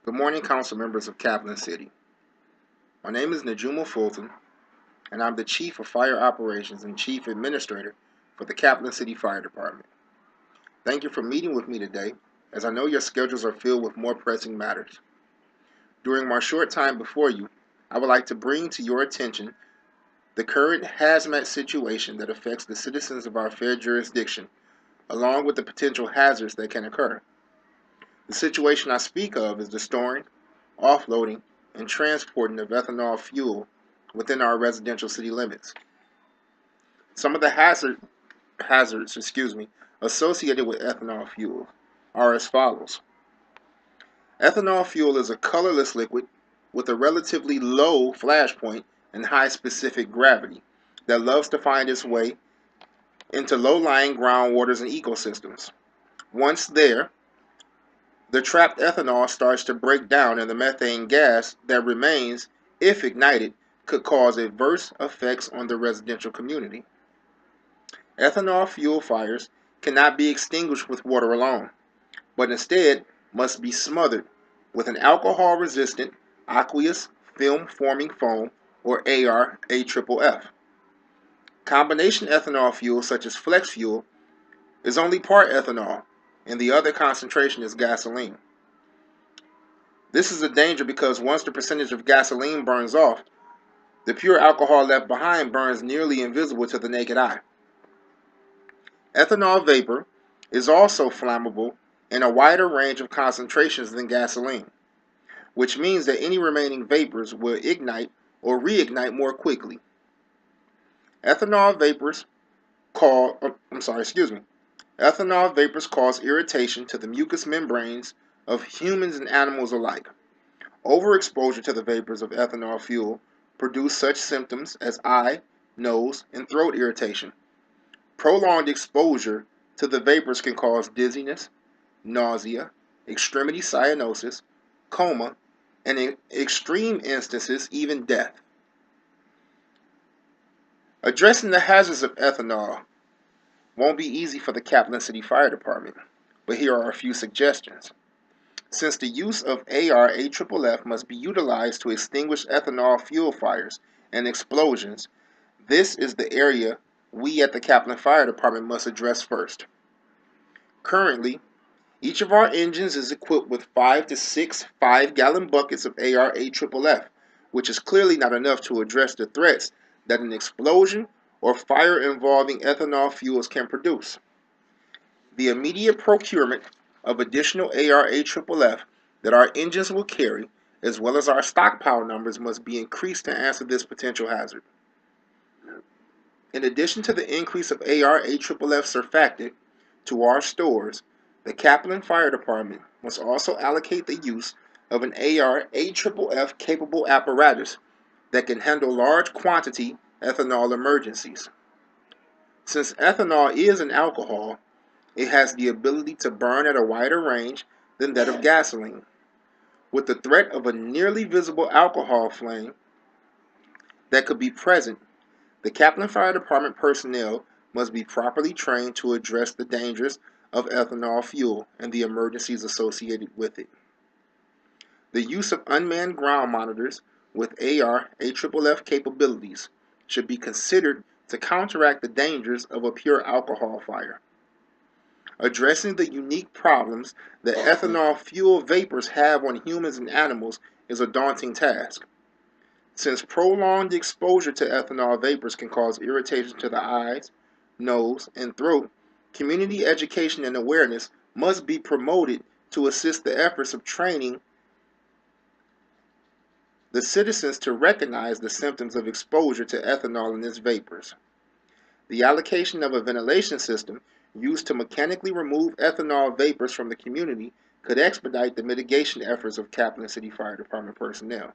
Good morning, council members of Kaplan City. My name is Najuma Fulton, and I'm the Chief of Fire Operations and Chief Administrator for the Kaplan City Fire Department. Thank you for meeting with me today, as I know your schedules are filled with more pressing matters. During my short time before you, I would like to bring to your attention the current hazmat situation that affects the citizens of our fair jurisdiction, along with the potential hazards that can occur. The situation I speak of is the storing, offloading, and transporting of ethanol fuel within our residential city limits. Some of the hazards associated with ethanol fuel are as follows. Ethanol fuel is a colorless liquid with a relatively low flash point and high specific gravity that loves to find its way into low-lying groundwaters and ecosystems. Once there, the trapped ethanol starts to break down, and the methane gas that remains, if ignited, could cause adverse effects on the residential community. Ethanol fuel fires cannot be extinguished with water alone, but instead must be smothered with an alcohol-resistant aqueous film-forming foam, or AR-AFFF. Combination ethanol fuel, such as flex fuel, is only part ethanol, and the other concentration is gasoline. This is a danger because once the percentage of gasoline burns off, the pure alcohol left behind burns nearly invisible to the naked eye. Ethanol vapor is also flammable in a wider range of concentrations than gasoline, which means that any remaining vapors will ignite or reignite more quickly. Ethanol vapors cause irritation to the mucous membranes of humans and animals alike. Overexposure to the vapors of ethanol fuel produce such symptoms as eye, nose, and throat irritation. Prolonged exposure to the vapors can cause dizziness, nausea, extremity cyanosis, coma, and in extreme instances, even death. Addressing the hazards of ethanol won't be easy for the Kaplan City Fire Department, but here are a few suggestions. Since the use of AR-AFFF must be utilized to extinguish ethanol fuel fires and explosions, this is the area we at the Kaplan Fire Department must address first. Currently, each of our engines is equipped with 5 to 6 5-gallon buckets of AR-AFFF, which is clearly not enough to address the threats that an explosion or fire involving ethanol fuels can produce. The immediate procurement of additional AR-AFFF that our engines will carry, as well as our stockpile numbers, must be increased to answer this potential hazard. In addition to the increase of AR-AFFF surfactant to our stores, the Kaplan Fire Department must also allocate the use of an AR-AFFF capable apparatus that can handle large quantity ethanol emergencies. Since ethanol is an alcohol, it has the ability to burn at a wider range than that of gasoline. With the threat of a nearly visible alcohol flame that could be present, the Kaplan Fire Department personnel must be properly trained to address the dangers of ethanol fuel and the emergencies associated with it. The use of unmanned ground monitors with AR-AFFF capabilities should be considered to counteract the dangers of a pure alcohol fire. Addressing the unique problems that ethanol fuel vapors have on humans and animals is a daunting task. Since prolonged exposure to ethanol vapors can cause irritation to the eyes, nose, and throat, community education and awareness must be promoted to assist the efforts of training the citizens to recognize the symptoms of exposure to ethanol and its vapors. The allocation of a ventilation system used to mechanically remove ethanol vapors from the community could expedite the mitigation efforts of Kaplan City Fire Department personnel.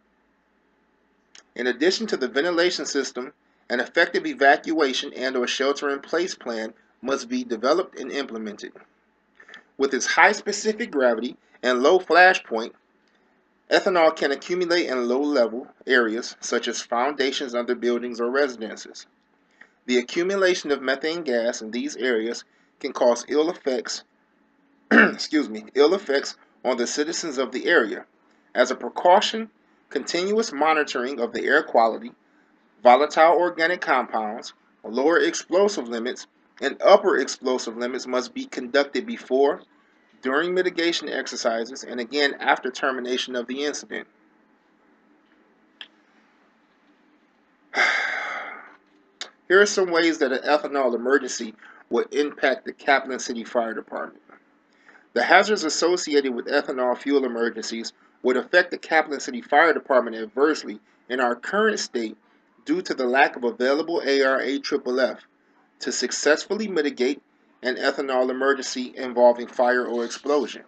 In addition to the ventilation system, an effective evacuation and/or shelter-in-place plan must be developed and implemented. With its high specific gravity and low flash point, ethanol can accumulate in low-level areas such as foundations under buildings or residences. The accumulation of methane gas in these areas can cause ill effects on the citizens of the area, As a precaution, continuous monitoring of the air quality, volatile organic compounds, lower explosive limits, and upper explosive limits must be conducted before, during mitigation exercises, and again after termination of the incident. Here are some ways that an ethanol emergency would impact the Kaplan City Fire Department. The hazards associated with ethanol fuel emergencies would affect the Kaplan City Fire Department adversely in our current state due to the lack of available AR-AFFF to successfully mitigate an ethanol emergency involving fire or explosion.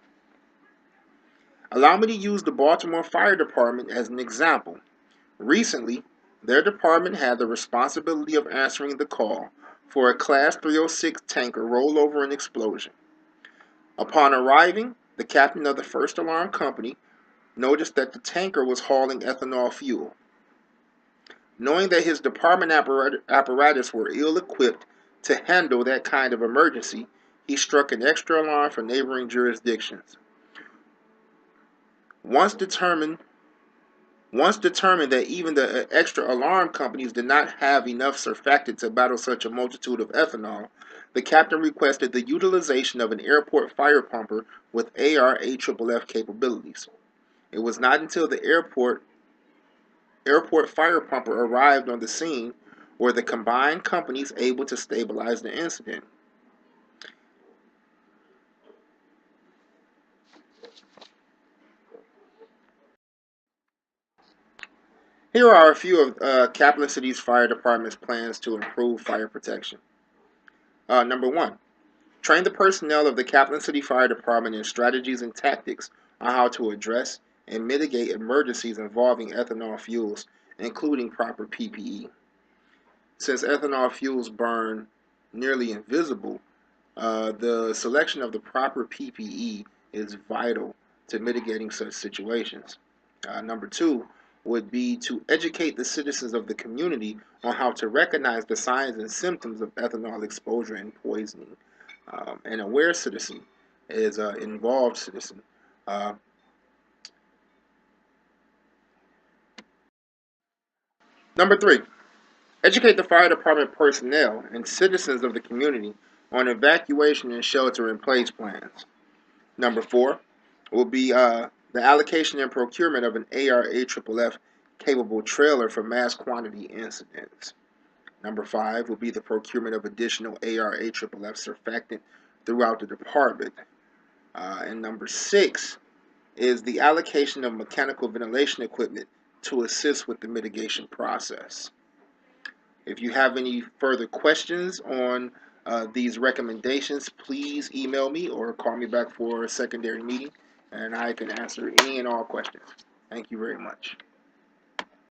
Allow me to use the Baltimore Fire Department as an example. Recently, their department had the responsibility of answering the call for a Class 306 tanker rollover and explosion. Upon arriving, the captain of the first alarm company noticed that the tanker was hauling ethanol fuel. Knowing that his department apparatus were ill-equipped to handle that kind of emergency, he struck an extra alarm for neighboring jurisdictions. Once determined that even the extra alarm companies did not have enough surfactant to battle such a multitude of ethanol, the captain requested the utilization of an airport fire pumper with AR-AFFF capabilities. It was not until the airport fire pumper arrived on the scene were the combined companies able to stabilize the incident. Here are a few of Kaplan City's fire department's plans to improve fire protection. Number one, train the personnel of the Kaplan City Fire Department in strategies and tactics on how to address and mitigate emergencies involving ethanol fuels, including proper PPE. Since ethanol fuels burn nearly invisible, the selection of the proper PPE is vital to mitigating such situations. Number two would be to educate the citizens of the community on how to recognize the signs and symptoms of ethanol exposure and poisoning. An aware citizen is an involved citizen. Uh, Number three, educate the fire department personnel and citizens of the community on evacuation and shelter in place plans. Number four will be the allocation and procurement of an AR-AFFF capable trailer for mass quantity incidents. Number five will be the procurement of additional AR-AFFF surfactant throughout the department. And number six is the allocation of mechanical ventilation equipment to assist with the mitigation process. If you have any further questions on these recommendations, please email me or call me back for a secondary meeting, and I can answer any and all questions. Thank you very much.